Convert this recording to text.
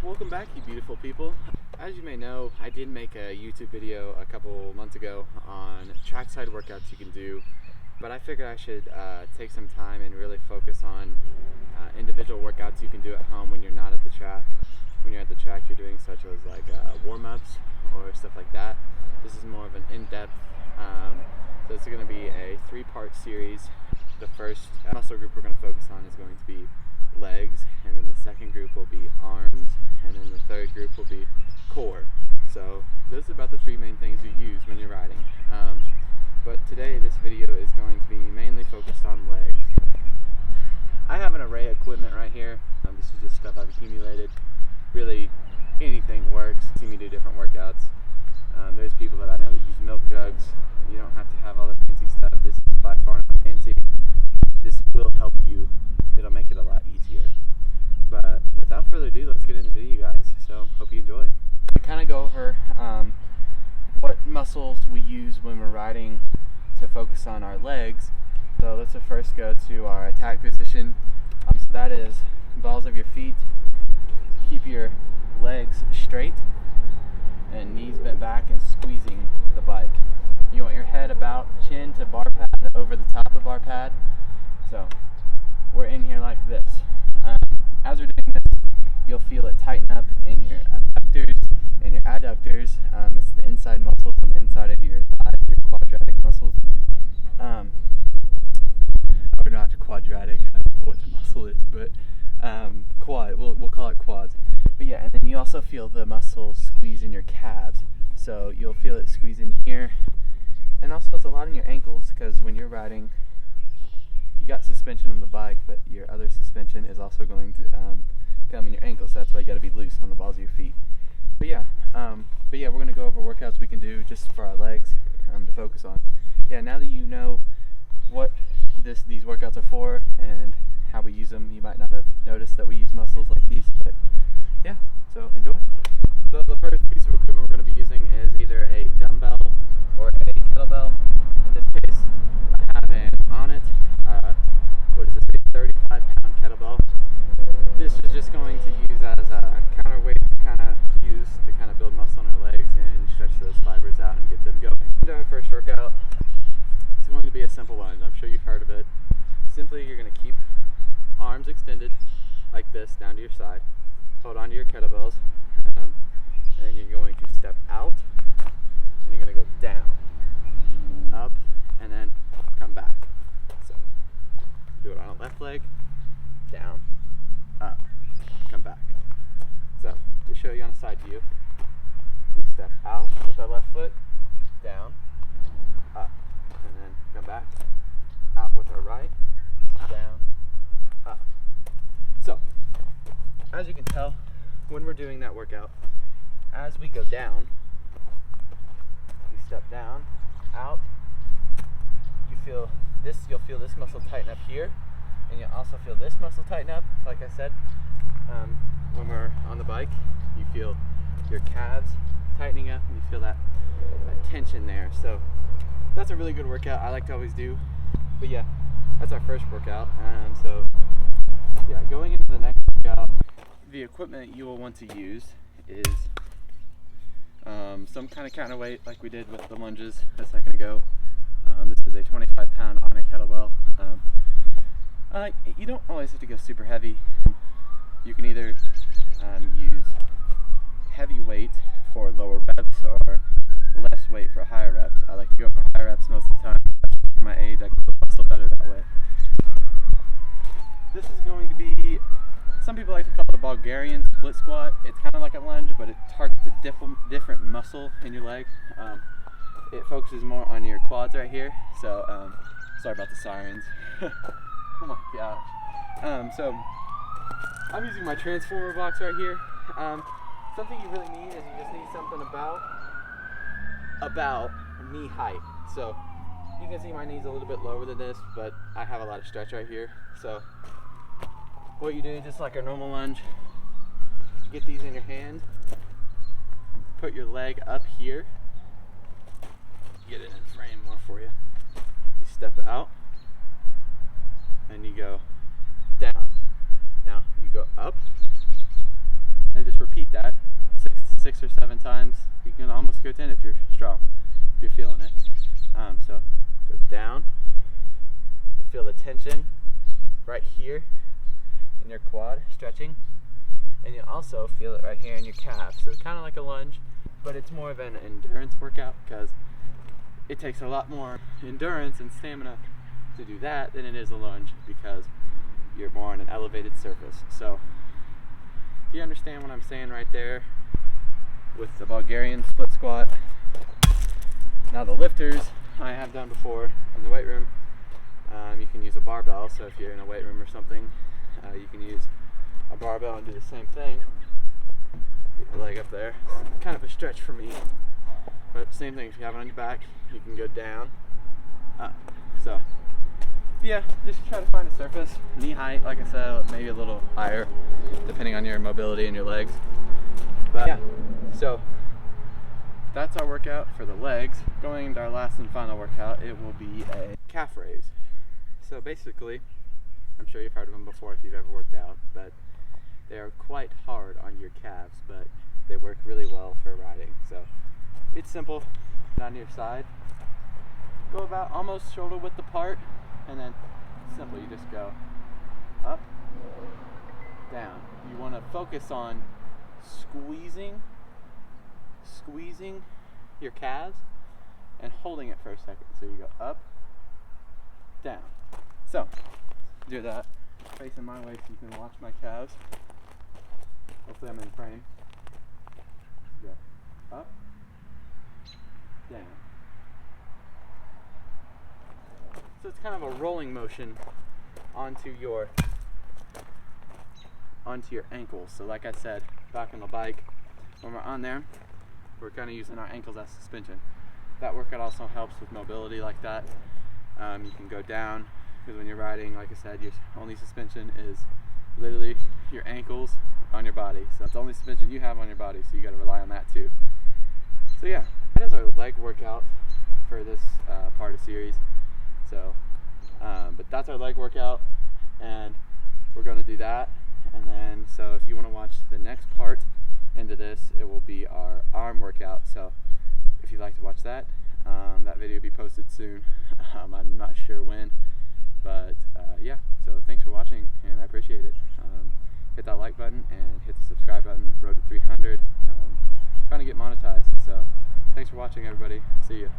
Welcome back, you beautiful people. As you may know, I did make a YouTube video a couple months ago on trackside workouts you can do, but I figured I should take some time and really focus on individual workouts you can do at home when you're not at the track. When you're at the track, you're doing such as like warm-ups or stuff like that. This is more of an in-depth, so it's going to be a 3-part series. The first muscle group we're going to focus on is going to be legs, and then the second group will be arms, and then the third group will be core. So those are about the 3 main things you use when you're riding. But today this video is going to be mainly focused on legs. I have an array of equipment right here. This is just stuff I've accumulated. Really anything works. You see me do different workouts. There's people that I know that use milk jugs. You don't have to have all the fancy stuff. This is by far not fancy. This will help you. It'll make it a lot easier. But without further ado, let's get into the video, guys. So hope you enjoy. We kind of go over what muscles we use when we're riding to focus on our legs. So let's first go to our attack position. So that is balls of your feet. Keep your legs straight and knees bent back and squeezing the bike. You want your head about chin to bar pad over the top of bar pad. So we're in here like this. As we're doing this, you'll feel it tighten up in your abductors and your adductors. It's the inside muscles on the inside of your thighs, your quadratic muscles. Or not quadratic, I don't know what the muscle is, but quad, we'll call it quads. But yeah, and then you also feel the muscle squeeze in your calves. So you'll feel it squeeze in here. And also it's a lot in your ankles, because when you're riding, you got suspension on the bike, but your other suspension is also going to come in your ankles. So that's why you got to be loose on the balls of your feet. But yeah, we're going to go over workouts we can do just for our legs to focus on. Yeah, now that you know what these workouts are for and how we use them, you might not have noticed that we use muscles like these, but yeah, so enjoy. So the first piece of equipment we're going to be using is either a dumbbell or a kettlebell. In this case, I have an on it. What is this, a 35-pound kettlebell. This is just going to use as a counterweight to kind of use to kind of build muscle on our legs and stretch those fibers out and get them going. To our first workout, it's going to be a simple lunge. I'm sure you've heard of it. Simply, you're going to keep arms extended like this down to your side. Hold on to your kettlebells, and then you're going to step out, and you're going to go down, up, and then come back. So do it on a left leg, down, up, come back. So to show you on a side view, we step out with our left foot, down, up, and then come back, out with our right, down, up. So as you can tell, when we're doing that workout, as we go down, we step down, out, you'll feel this muscle tighten up here, and you'll also feel this muscle tighten up. Like I said, when we're on the bike, you feel your calves tightening up, and you feel that tension there. So that's a really good workout. I like to always do. But yeah, that's our first workout. So yeah, going into the next workout, the equipment you will want to use is some kind of counterweight like we did with the lunges a second ago. This is a 25-pound on a kettlebell. You don't always have to go super heavy. You can either use heavy weight for lower reps or less weight for higher reps. I like to go for higher reps most of the time. For my age, I can build muscle better that way. This is going to be, some people like to call it a Bulgarian split squat. It's kind of like a lunge, but it targets a different muscle in your leg. It focuses more on your quads right here. So, sorry about the sirens. Oh my gosh. So, I'm using my transformer box right here. Something you really need is you just need something about knee height. So, you can see my knee's a little bit lower than this, but I have a lot of stretch right here. So, what you do, just like a normal lunge, get these in your hand, put your leg up here, get it in frame more for you. You step out, and you go down. Now you go up, and just repeat repeat that six or 7 times. You can almost go 10 if you're strong, if you're feeling it. So go down. You feel the tension right here in your quad stretching, and you also feel it right here in your calf. So it's kind of like a lunge, but it's more of an endurance workout because it takes a lot more endurance and stamina to do that than it is a lunge because you're more on an elevated surface. So if you understand what I'm saying right there with the Bulgarian split squat. Now the lifters I have done before in the weight room. You can use a barbell, so if you're in a weight room or something, you can use a barbell and do the same thing. Get your leg up there. It's kind of a stretch for me, but same thing. If you have it on your back, you can go down, up. So yeah, just try to find a surface. Knee height, like I said, maybe a little higher, depending on your mobility in your legs. But yeah, so that's our workout for the legs. Going into our last and final workout, it will be a calf raise. So basically, I'm sure you've heard of them before if you've ever worked out, but they are quite hard on your calves, but they work really well for riding. So it's simple. On your side, go about almost shoulder width apart, and then simply you just go up, down. You want to focus on squeezing your calves and holding it for a second. So you go up, down. So do that facing my way so you can watch my calves. Hopefully I'm in frame. Go up, down. So it's kind of a rolling motion onto your ankles. So like I said, back on the bike, when we're on there, we're kind of using our ankles as suspension. That workout also helps with mobility like that. You can go down, because when you're riding, like I said, your only suspension is literally your ankles on your body. So it's the only suspension you have on your body, so you got to rely on that too. So yeah, that is our leg workout for this part of series. So, but that's our leg workout, and we're going to do that. And then, so if you want to watch the next part into this, it will be our arm workout. So if you'd like to watch that, that video will be posted soon. I'm not sure when, but yeah, so thanks for watching, and I appreciate it. Hit that like button and hit the subscribe button. Road to 300. Trying to get monetized. So thanks for watching, everybody. See you.